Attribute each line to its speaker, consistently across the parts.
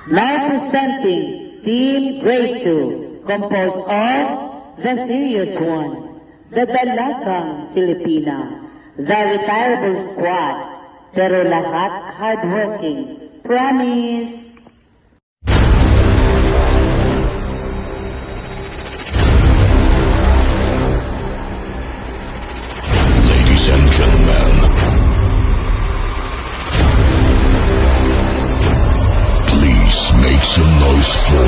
Speaker 1: Now presenting Team Grade 2, composed of the serious one, the Dalagang Filipina, the retirable squad, pero lahat hardworking. Promise!
Speaker 2: Ladies and gentlemen, please make some noise for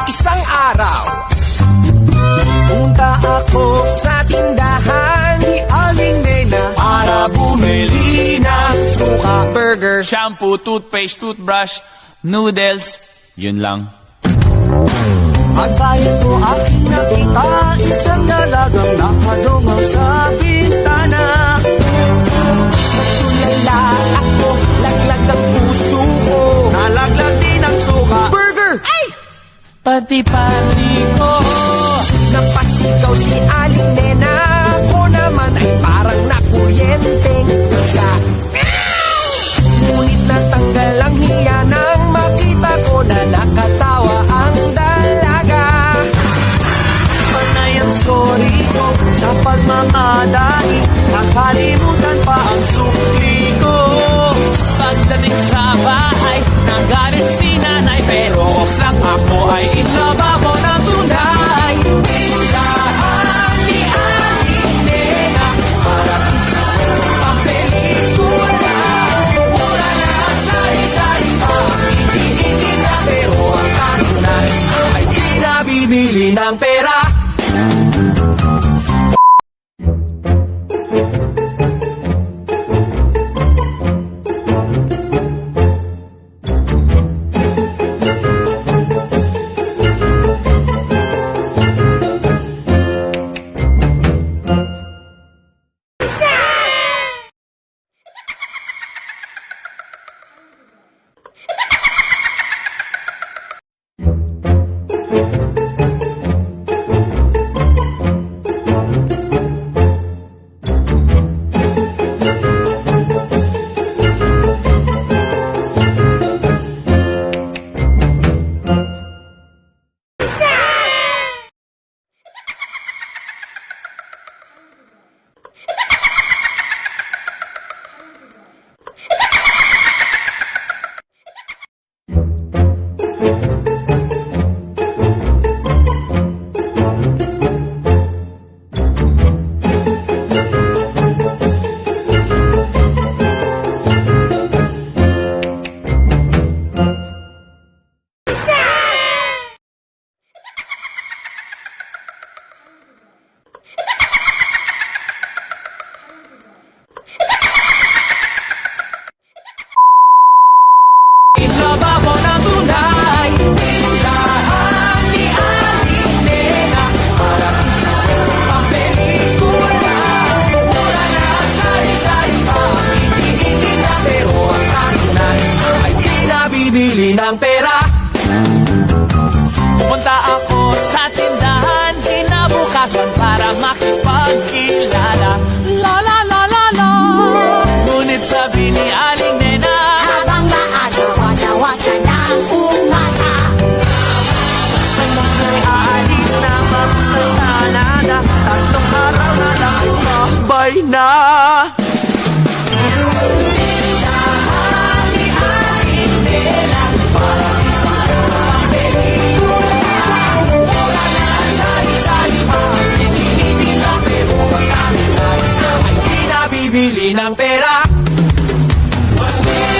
Speaker 3: Isang araw, punta ako sa tindahan ni Aling Nena para bumili ng suka, burger,
Speaker 4: Shampoo, toothpaste, toothbrush, noodles, yun lang.
Speaker 3: at bayan ko aking nakita isang dalagang nakadungaw sa bintana. Sa tulala ako, laglag ang puso ko, nalaglag din ang suka, burger! Ay! Pati-pati ko, napasigaw si Aling Nena. Ako naman ay parang nakuryenteng sa ngunit natanggal ang hiya nang makita ko na nakatawa ang dalaga. Panay ang sorry ko sa pagmamadali, nakalimutan pa ang sukli ko.
Speaker 4: Pagdating sa bahay, nagalit si nanay, pero lang ako ay inlababo ng tunay.
Speaker 3: Tindahan ni Aling Nena, para isang papelikula. Mura na sari-sari pa, hindi na, pero ang tanong nais ko ay di na bibili ng pera. Inlababo ng tunay. Tindahan ni Aling Nena, para isang papelikula. Mura na sari-sari pa, hindi na, pero ang tanong nais ko ay di na bibili ng pera.
Speaker 4: Pumunta ako sa tindahan kinabukasan para makipagkilala. La la la la la. Ngunit sabi ni Aling Nena,
Speaker 5: habang maaga, wata-wata ng umasa.
Speaker 3: Anak ay aalis na magpunta na, tatlong araw na lang ay babay na. Tindahan ni Aling Nena, para isang papelikula. Mura na sari-sari pa, hindi lang, pero ang tanong nais ko ay di na bibili ng pera. One day